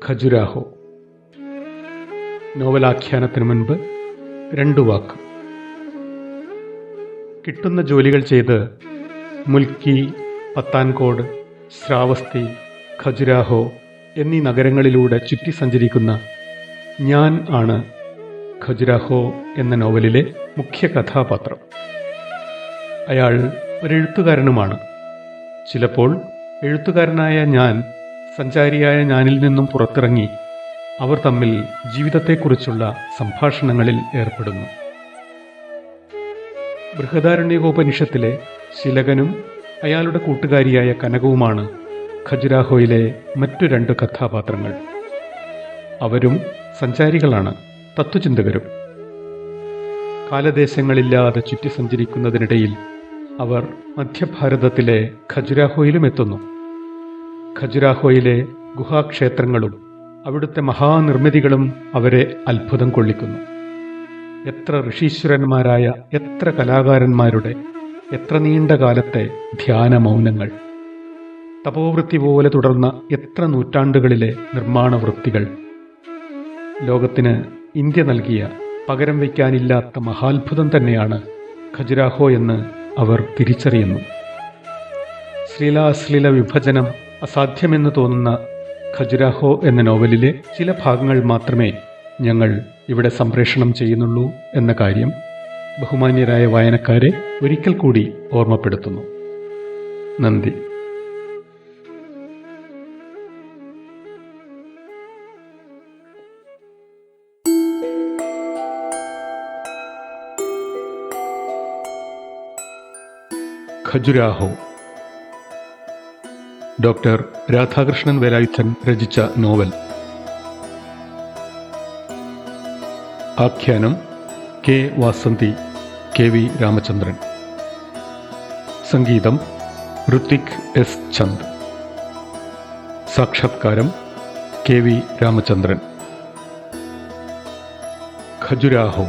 ഖജുരാഹോ. നോവലാഖ്യാനത്തിന് മുൻപ് 2 വാക്ക്. കിട്ടുന്ന ജോലികൾ ചെയ്ത് മുൽക്കി, പത്താൻകോട്, ശ്രാവസ്തി, ഖജുരാഹോ എന്നീ നഗരങ്ങളിലൂടെ ചുറ്റി സഞ്ചരിക്കുന്ന ഞാൻ ആണ് ഖജുരാഹോ എന്ന നോവലിലെ മുഖ്യ കഥാപാത്രം. അയാൾ ഒരെഴുത്തുകാരനുമാണ്. ചിലപ്പോൾ എഴുത്തുകാരനായ ഞാൻ സഞ്ചാരിയായ ഞാനിൽ നിന്നും പുറത്തിറങ്ങി അവർ തമ്മിൽ ജീവിതത്തെക്കുറിച്ചുള്ള സംഭാഷണങ്ങളിൽ ഏർപ്പെടുന്നു. ബൃഹദാരണ്യകോപനിഷത്തിലെ ശിലകനും അയാളുടെ കൂട്ടുകാരിയായ കനകവുമാണ് ഖജുരാഹോയിലെ മറ്റു 2 കഥാപാത്രങ്ങൾ. അവരും സഞ്ചാരികളാണ്, തത്വചിന്തകരും. കാലദേശങ്ങളില്ലാതെ ചുറ്റി സഞ്ചരിക്കുന്നതിനിടയിൽ അവർ മധ്യഭാരതത്തിലെ ഖജുരാഹോയിലും എത്തുന്നു. ഖജുരാഹോയിലെ ഗുഹാക്ഷേത്രങ്ങളും അവിടുത്തെ മഹാനിർമ്മിതികളും അവരെ അത്ഭുതം കൊള്ളിക്കുന്നു. എത്ര ഋഷീശ്വരന്മാരായ എത്ര കലാകാരന്മാരുടെ എത്ര നീണ്ട കാലത്തെ ധ്യാന മൗനങ്ങൾ, തപോവൃത്തി പോലെ തുടർന്ന എത്ര നൂറ്റാണ്ടുകളിലെ നിർമ്മാണ വൃത്തികൾ. ലോകത്തിന് ഇന്ത്യ നൽകിയ പകരം വയ്ക്കാനില്ലാത്ത മഹാത്ഭുതം തന്നെയാണ് ഖജുരാഹോ എന്ന് അവർ തിരിച്ചറിയുന്നു. ശ്ലീലാശ്ലീല വിഭജനം അസാധ്യമെന്ന് തോന്നുന്ന ഖജുരാഹോ എന്ന നോവലിലെ ചില ഭാഗങ്ങൾ മാത്രമേ ഞങ്ങൾ ഇവിടെ സംപ്രേഷണം ചെയ്യുന്നുള്ളൂ എന്ന കാര്യം ബഹുമാന്യരായ വായനക്കാരെ ഒരിക്കൽ കൂടി ഓർമ്മപ്പെടുത്തുന്നു. നന്ദി. ഖജുരാഹോ. ഡോക്ടർ രാധാകൃഷ്ണൻ വേലായുധൻ രചിച്ച നോവൽ. ആഖ്യാനം K Vasanthi, K V Ramachandran. സംഗീതം ഋത്വിക് എസ് ചന്ദ്. സാക്ഷാത്കാരം കെ വി രാമചന്ദ്രൻ. ഖജുരാഹോ.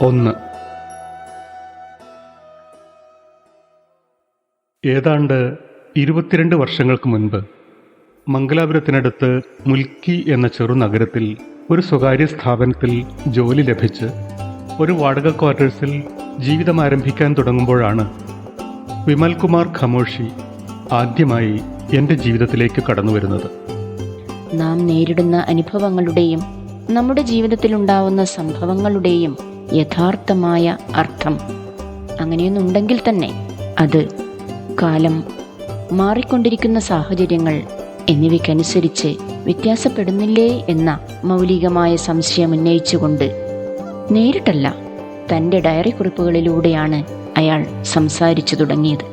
ഒന്ന്. ഏതാണ്ട് 22 വർഷങ്ങൾക്ക് മുൻപ് മംഗലാപുരത്തിനടുത്ത് മുൽക്കി എന്ന ചെറുനഗരത്തിൽ ഒരു സ്വകാര്യ സ്ഥാപനത്തിൽ ജോലി ലഭിച്ച് ഒരു വാടക ക്വാർട്ടേഴ്സിൽ ജീവിതം ആരംഭിക്കാൻ തുടങ്ങുമ്പോഴാണ് വിമൽകുമാർ ഖമോഷി ആദ്യമായി എൻ്റെ ജീവിതത്തിലേക്ക് കടന്നു വരുന്നത്. നാം നേരിടുന്ന അനുഭവങ്ങളുടെയും നമ്മുടെ ജീവിതത്തിലുണ്ടാവുന്ന സംഭവങ്ങളുടെയും യഥാർത്ഥമായ അർത്ഥം അങ്ങനെയൊന്നുണ്ടെങ്കിൽ തന്നെ അത് കാലം, മാറിക്കൊണ്ടിരിക്കുന്ന സാഹചര്യങ്ങൾ എന്നിവയ്ക്കനുസരിച്ച് വ്യത്യാസപ്പെടുന്നില്ലേ എന്ന മൗലികമായ സംശയം ഉന്നയിച്ചുകൊണ്ട് നേരിട്ടല്ല, തൻ്റെ ഡയറി കുറിപ്പുകളിലൂടെയാണ് അയാൾ സംസാരിച്ചു തുടങ്ങിയത്.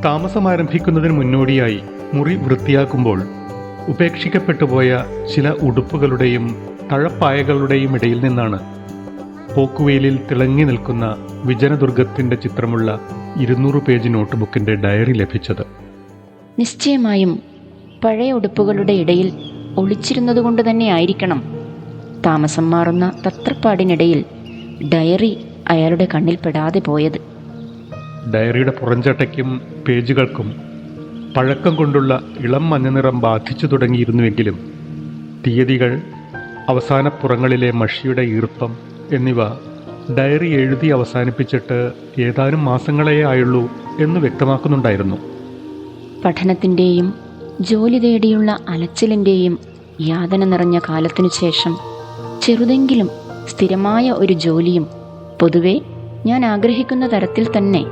താമസം ആരംഭിക്കുന്നതിന് മുന്നോടിയായി മുറി വൃത്തിയാക്കുമ്പോൾ ഉപേക്ഷിക്കപ്പെട്ടുപോയ ചില ഉടുപ്പുകളുടെയും തഴപ്പായകളുടെയും ഇടയിൽ നിന്നാണ് പോക്കുവെയിലിൽ തിളങ്ങി നിൽക്കുന്ന വിജനദുർഗത്തിൻ്റെ ചിത്രമുള്ള 200 പേജ് നോട്ട്ബുക്കിൻ്റെ ഡയറി ലഭിച്ചത്. നിശ്ചയമായും പഴയ ഉടുപ്പുകളുടെ ഇടയിൽ ഒളിച്ചിരുന്നതുകൊണ്ട് തന്നെ ആയിരിക്കണം താമസം മാറുന്ന തത്രപ്പാടിനിടയിൽ ഡയറി അയാളുടെ കണ്ണിൽപ്പെടാതെ പോയത്. ഡയറിയുടെ പുറംചട്ടയ്ക്കും പേജുകൾക്കും പഴക്കം കൊണ്ടുള്ള ഇളം മഞ്ഞനിറം ബാധിച്ചു തുടങ്ങിയിരുന്നുവെങ്കിലും തീയതികൾ, അവസാന പുറങ്ങളിലെ മഷിയുടെ ഈർപ്പം എന്നിവ ഡയറി എഴുതി അവസാനിപ്പിച്ചിട്ട് ഏതാനും മാസങ്ങളേ ആയുള്ളൂ എന്ന് വ്യക്തമാക്കുന്നുണ്ടായിരുന്നു. പഠനത്തിൻ്റെയും ജോലി തേടിയുള്ള അലച്ചിലിൻ്റെയും യാതന നിറഞ്ഞ കാലത്തിനു ശേഷം ചെറുതെങ്കിലും സ്ഥിരമായ ഒരു ജോലിയും പൊതുവെ ഞാൻ ആഗ്രഹിക്കുന്ന തരത്തിൽ തന്നെ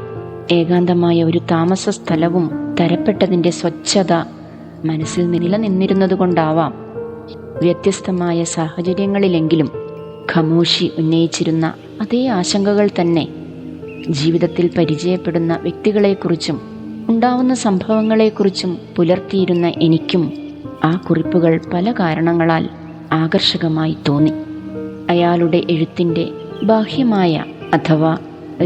ഏകാന്തമായ ഒരു താമസ സ്ഥലവും തരപ്പെട്ടതിൻ്റെ സ്വച്ഛത മനസ്സിൽ നിലനിന്നിരുന്നതുകൊണ്ടാവാം വ്യത്യസ്തമായ സാഹചര്യങ്ങളിലെങ്കിലും ഖമോഷി ഉന്നയിച്ചിരുന്ന അതേ ആശങ്കകൾ തന്നെ ജീവിതത്തിൽ പരിചയപ്പെടുന്ന വ്യക്തികളെക്കുറിച്ചും ഉണ്ടാവുന്ന സംഭവങ്ങളെക്കുറിച്ചും പുലർത്തിയിരുന്ന എനിക്കും ആ കുറിപ്പുകൾ പല കാരണങ്ങളാൽ ആകർഷകമായി തോന്നി. അയാളുടെ എഴുത്തിൻ്റെ ബാഹ്യമായ അഥവാ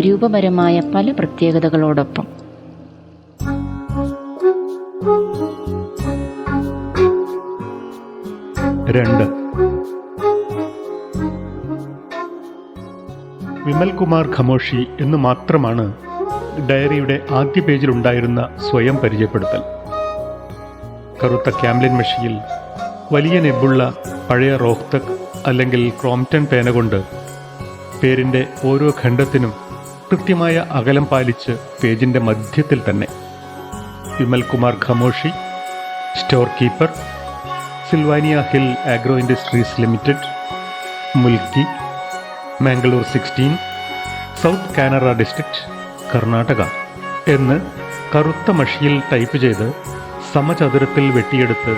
രൂപപരമായ പല പ്രത്യേകതകളോടൊപ്പം. വിമൽ കുമാർ ഖമോഷി എന്ന് മാത്രമാണ് ഡയറിയുടെ ആദ്യ പേജിലുണ്ടായിരുന്ന സ്വയം പരിചയപ്പെടുത്തൽ. കറുത്ത ക്യാംലിൻ മഷിയിൽ വലിയ നെബുള്ള പഴയ റോഹ്തക് അല്ലെങ്കിൽ ക്രോംപ്റ്റൺ പേന കൊണ്ട് പേരിൻ്റെ ഓരോ ഖണ്ഡത്തിനും കൃത്യമായ അകലം പാലിച്ച് പേജിൻ്റെ മധ്യത്തിൽ തന്നെ Vimal Kumar Khamoshi, store keeper, Sylvania Hill Agro Industries Limited, Mulki, Mangalore 16, South Kanara District, Karnataka എന്ന് കറുത്ത മഷിയിൽ ടൈപ്പ് ചെയ്ത് സമചതുരത്തിൽ വെട്ടിയെടുത്ത്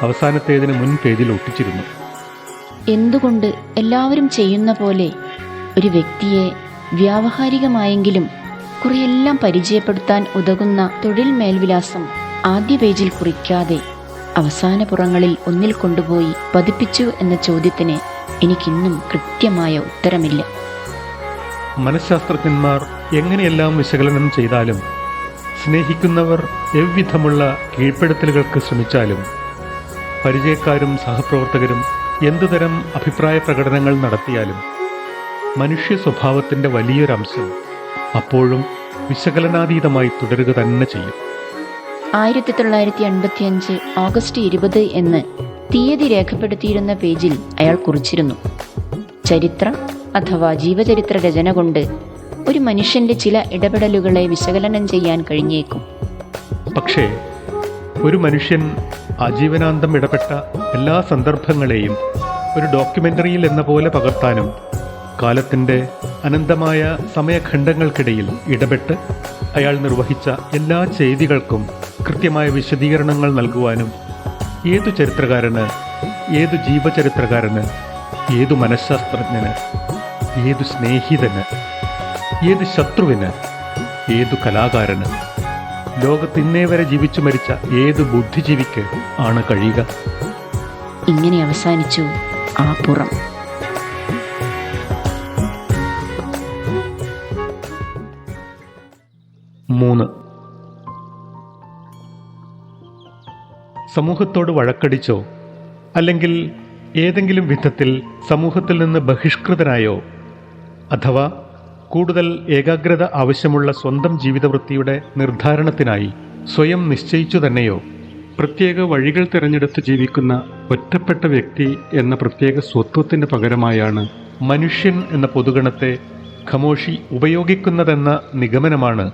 അവസാനത്തേതിന് മുൻ പേജിൽ ഒട്ടിച്ചിരുന്നു. എന്തുകൊണ്ട് എല്ലാവരും ചെയ്യുന്ന പോലെ ഒരു വ്യക്തിയെ വ്യാവഹാരികമായെങ്കിലും കുറെയെല്ലാം പരിചയപ്പെടുത്താൻ ഉതകുന്ന തൊഴിൽ മേൽവിലാസം ആദ്യ പേജിൽ കുറിക്കാതെ അവസാന പുറങ്ങളിൽ ഒന്നിൽ കൊണ്ടുപോയി പതിപ്പിച്ചു എന്ന ചോദ്യത്തിന് എനിക്കിന്നും കൃത്യമായ ഉത്തരമില്ല. മനഃശാസ്ത്രജ്ഞന്മാർ എങ്ങനെയെല്ലാം വിശകലനം ചെയ്താലും, സ്നേഹിക്കുന്നവർ എவ்விധമുള്ള കീഴ്പ്പെടുത്തലുകൾക്ക് ശ്രമിച്ചാലും, പരിചയക്കാരും സഹപ്രവർത്തകരും എന്തുതരം അഭിപ്രായ പ്രകടനങ്ങൾ നടത്തിയാലും മനുഷ്യ സ്വഭാവത്തിൻ്റെ വലിയൊരംശം അപ്പോഴും വിശകലനാതീതമായി തുടരുക തന്നെ ചെയ്യും. 1985 ഓഗസ്റ്റ് 20 എന്ന് തീയതി രേഖപ്പെടുത്തിയിരുന്ന പേജിൽ അയാൾ കുറിച്ചിരുന്നു: ചരിത്ര അഥവാ ജീവചരിത്ര രചന കൊണ്ട് ഒരു മനുഷ്യൻ്റെ ചില ഇടപെടലുകളെ വിശകലനം ചെയ്യാൻ കഴിഞ്ഞേക്കും. പക്ഷേ ഒരു മനുഷ്യൻ ആജീവനാന്തം ഇടപെട്ട എല്ലാ സന്ദർഭങ്ങളെയും ഒരു ഡോക്യുമെൻ്ററിയിൽ എന്ന പോലെ പകർത്താനും, കാലത്തിൻ്റെ അനന്തമായ സമയഖണ്ഡങ്ങൾക്കിടയിൽ ഇടപെട്ട് അയാൾ നിർവഹിച്ച എല്ലാ ചെയ്തികൾക്കും കൃത്യമായ വിശദീകരണങ്ങൾ നൽകുവാനും ഏതു ചരിത്രകാരന്, ഏതു ജീവചരിത്രകാരന്, ഏതു മനഃശാസ്ത്രജ്ഞന്, ഏതു സ്നേഹിതന്, ഏത് ശത്രുവിന്, ഏതു കലാകാരന്, ലോകത്തിന്നേ വരെ ജീവിച്ചു മരിച്ച ഏതു ബുദ്ധിജീവിക്ക് ആണ് കഴിയുക? ഇങ്ങനെ അവസാനിച്ചു ആ പുറം. മൂന്ന്, സമൂഹത്തോട് വഴക്കടിച്ചോ അല്ലെങ്കിൽ ഏതെങ്കിലും വിധത്തിൽ സമൂഹത്തിൽ നിന്ന് ബഹിഷ്കൃതനായോ അഥവാ കൂടുതൽ ഏകാഗ്രത ആവശ്യമുള്ള സ്വന്തം ജീവിതവൃത്തിയുടെ നിർദ്ധാരണത്തിനായി സ്വയം നിശ്ചയിച്ചു തന്നെയോ പ്രത്യേക വഴികൾ തിരഞ്ഞെടുത്ത് ജീവിക്കുന്ന ഒറ്റപ്പെട്ട വ്യക്തി എന്ന പ്രത്യേക സ്വത്വത്തിന് പകരമായാണ് മനുഷ്യൻ എന്ന പൊതുഗണത്തെ ഖമോഷി ഉപയോഗിക്കുന്നതെന്ന നിഗമനമാണ്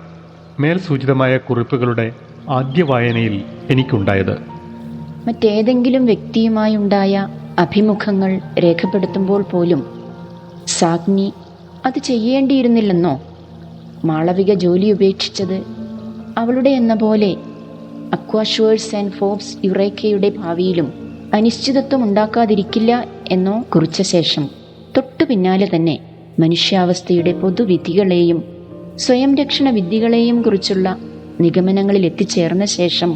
മേൽ സൂചിതമായ കുറിപ്പുകളുടെ ആദ്യ വായനയിൽ എനിക്കുണ്ടായത്. മറ്റേതെങ്കിലും വ്യക്തിയുമായുണ്ടായ അഭിമുഖങ്ങൾ രേഖപ്പെടുത്തുമ്പോൾ പോലും സാഗ്നി അത് ചെയ്യേണ്ടിയിരുന്നില്ലെന്നോ, മാളവിക ജോലി ഉപേക്ഷിച്ചത് അവളുടെ എന്ന പോലെ അക്വാഷേഴ്സ് ആൻഡ് ഫോബ്സ് യുറേക്കയുടെ ഭാവിയിലും അനിശ്ചിതത്വം ഉണ്ടാക്കാതിരിക്കില്ല എന്നോ കുറിച്ച ശേഷം തൊട്ടു പിന്നാലെ തന്നെ മനുഷ്യാവസ്ഥയുടെ പൊതുവിധികളെയും സ്വയം രക്ഷണ വിദ്യകളെയും കുറിച്ചുള്ള നിഗമനങ്ങളിൽ എത്തിച്ചേർന്ന ശേഷം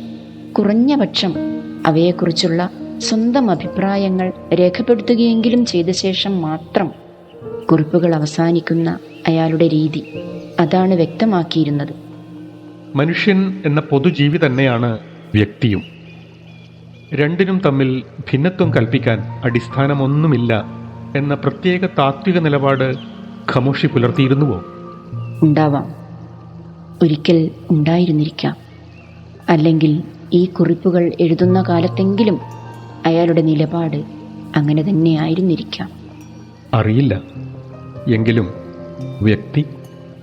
കുറഞ്ഞപക്ഷം അവയെക്കുറിച്ചുള്ള സ്വന്തം അഭിപ്രായങ്ങൾ രേഖപ്പെടുത്തുകയെങ്കിലും ചെയ്ത ശേഷം മാത്രം കുറിപ്പുകൾ അവസാനിക്കുന്ന അയാളുടെ രീതി അതാണ് വ്യക്തമാക്കിയിരുന്നത്. മനുഷ്യൻ എന്ന പൊതുജീവി തന്നെയാണ് വ്യക്തിയും. രണ്ടിനും തമ്മിൽ ഭിന്നത്വം കൽപ്പിക്കാൻ അടിസ്ഥാനമൊന്നുമില്ല എന്ന പ്രത്യേക താത്വിക നിലപാട് ഖമോഷി പുലർത്തിയിരുന്നുവോ? ഉണ്ടാവാം, ഒരിക്കൽ ഉണ്ടായിരുന്നിരിക്കാം. അല്ലെങ്കിൽ ഈ കുറിപ്പുകൾ എഴുതുന്ന കാലത്തെങ്കിലും അയാളുടെ നിലപാട് അങ്ങനെ തന്നെ ആയിരുന്നിരിക്കാം. അറിയില്ല. എങ്കിലും വ്യക്തി,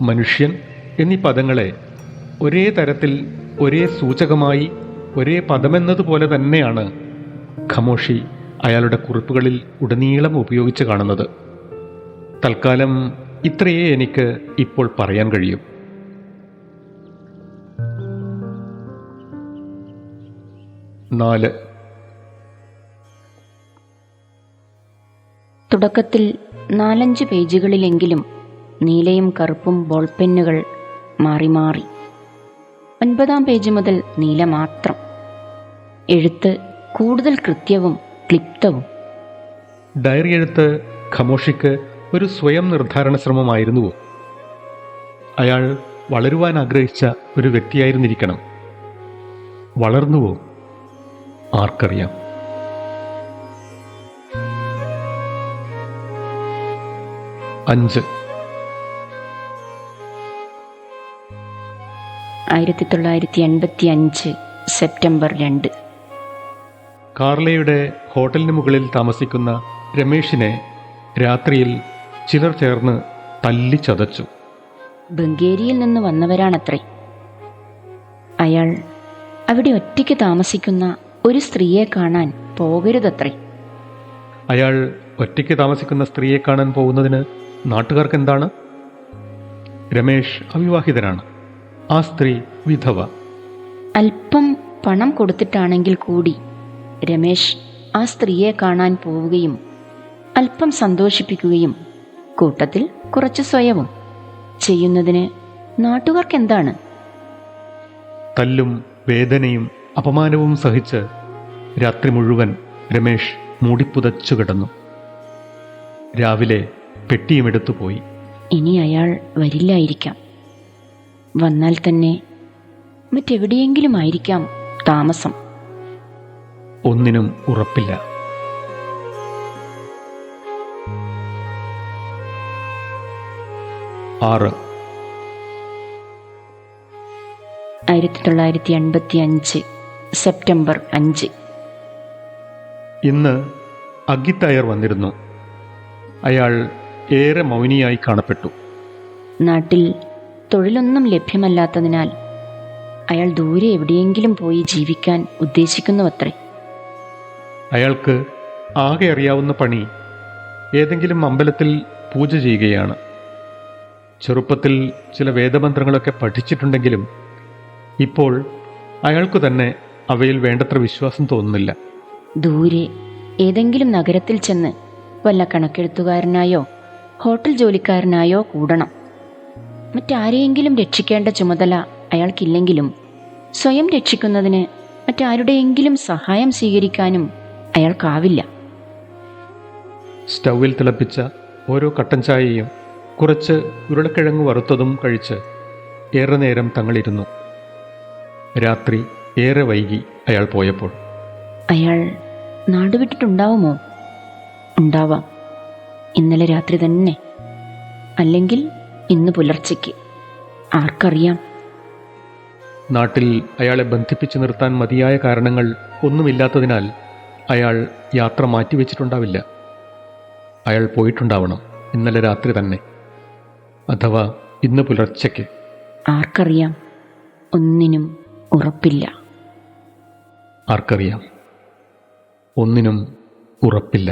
മനുഷ്യൻ എന്നീ പദങ്ങളെ ഒരേ തരത്തിൽ, ഒരേ സൂചകമായി, ഒരേ പദമെന്നതുപോലെ തന്നെയാണ് ഖമോഷി അയാളുടെ കുറിപ്പുകളിൽ ഉടനീളം ഉപയോഗിച്ച് കാണുന്നത്. തൽക്കാലം ഇത്രയേ എനിക്ക് ഇപ്പോൾ പറയാൻ കഴിയും. 4. തുടക്കത്തിൽ 4-5 പേജുകളിലെങ്കിലും നീലയും കറുപ്പും ബോൾ പെന്നുകൾ മാറി മാറി. 9-ാം പേജ് മുതൽ നീല മാത്രം. എഴുത്ത് കൂടുതൽ കൃത്യവും ക്ലിപ്തവും. ഡയറി എഴുത്ത് ഖമോഷിക്ക് ഒരു സ്വയം നിർദ്ധാരണ ശ്രമമായിരുന്നുവോ? അയാൾ വളരുവാൻ ആഗ്രഹിച്ച ഒരു വ്യക്തിയായിരുന്നിരിക്കണം. വളർന്നുവോ? ആർക്കറിയാം. 1985 സെപ്റ്റംബർ 2. കാർലയുടെ ഹോട്ടലിന് മുകളിൽ താമസിക്കുന്ന രമേഷിനെ രാത്രിയിൽ ചിലർ ചേർന്ന് തല്ലിച്ചതച്ചു. ബംഗേരിയിൽ നിന്ന് വന്നവരാണത്രേ. അയാൾ അവിടെ ഒറ്റയ്ക്ക് താമസിക്കുന്ന ഒരു സ്ത്രീയെ കാണാൻ പോകരുതത്രേ. അയാൾ ഒറ്റയ്ക്ക് താമസിക്കുന്ന സ്ത്രീയെ കാണാൻ പോകുന്നതിന് നാട്ടുകാർക്ക് എന്താണ്? രമേഷ് അവിവാഹിതനാണ്, ആ സ്ത്രീ വിധവ. അല്പം പണം കൊടുത്തിട്ടാണെങ്കിൽ കൂടി രമേഷ് ആ സ്ത്രീയെ കാണാൻ പോവുകയും അല്പം സന്തോഷിപ്പിക്കുകയും കൂട്ടത്തിൽ കുറച്ച് സ്വയവും ചെയ്യുന്നതിന് നാട്ടുകാർക്ക് എന്താണ്? തല്ലും വേദനയും അപമാനവും സഹിച്ച് രാത്രി മുഴുവൻ രമേഷ് മൂടിപ്പുതച്ചു കിടന്നു. രാവിലെ പെട്ടിയുമെടുത്തു പോയി. ഇനി അയാൾ വരില്ലായിരിക്കാം. വന്നാൽ തന്നെ മറ്റെവിടെയെങ്കിലും ആയിരിക്കാം താമസം. ഒന്നിനും ഉറപ്പില്ല. ആറ് 1985 സെപ്റ്റംബർ 5. ഇന്ന് അഗിത്തയർ വന്നിരുന്നു. അയാൾ ഏറെ മൗനിയായി കാണപ്പെട്ടു. നാട്ടിൽ തൊഴിലൊന്നും ലഭ്യമല്ലാത്തതിനാൽ അയാൾ ദൂരെ എവിടെയെങ്കിലും പോയി ജീവിക്കാൻ ഉദ്ദേശിക്കുന്നുവത്രേ. അയാൾക്ക് ആകെ അറിയാവുന്ന പണി ഏതെങ്കിലും അമ്പലത്തിൽ പൂജ ചെയ്യുകയാണ്. ചെറുപ്പത്തിൽ ചില വേദമന്ത്രങ്ങളൊക്കെ പഠിച്ചിട്ടുണ്ടെങ്കിലും ഇപ്പോൾ അയാൾക്കു തന്നെ അവയിൽ വേണ്ടത്ര വിശ്വാസം തോന്നുന്നില്ല. ദൂരെ ഏതെങ്കിലും നഗരത്തിൽ ചെന്ന് വല്ല കണക്കെഴുത്തുകാരനായോ ഹോട്ടൽ ജോലിക്കാരനായോ കൂടണം. മറ്റാരെയെങ്കിലും രക്ഷിക്കേണ്ട ചുമതല അയാൾക്കില്ലെങ്കിലും സ്വയം രക്ഷിക്കുന്നതിന് മറ്റാരുടെയെങ്കിലും സഹായം സ്വീകരിക്കാനും അയാൾക്കാവില്ല. സ്റ്റൗവിൽ തിളപ്പിച്ച ഓരോ കട്ടൻ ചായയും കുറച്ച് ഉരുളക്കിഴങ്ങ് വറുത്തതും കഴിച്ച് ഏറെ നേരം തങ്ങളിരുന്നു. രാത്രി ഏറെ വൈകി അയാൾ പോയപ്പോൾ. അയാൾ നാടുവിട്ടിട്ടുണ്ടാവുമോ? ഉണ്ടാവാം. ഇന്നലെ രാത്രി തന്നെ, അല്ലെങ്കിൽ ഇന്ന് പുലർച്ചയ്ക്ക്. ആർക്കറിയാം? നാട്ടിൽ അയാളെ ബന്ധിപ്പിച്ചു നിർത്താൻ മതിയായ കാരണങ്ങൾ ഒന്നുമില്ലാത്തതിനാൽ അയാൾ യാത്ര മാറ്റിവെച്ചിട്ടുണ്ടാവില്ല. അയാൾ പോയിട്ടുണ്ടാവണം ഇന്നലെ രാത്രി തന്നെ, അഥവാ ഇന്ന് പുലർച്ചയ്ക്ക്. ആർക്കറിയാം? ഒന്നിനും ഉറപ്പില്ല. ആർക്കറിയാം? ഒന്നിനും ഉറപ്പില്ല.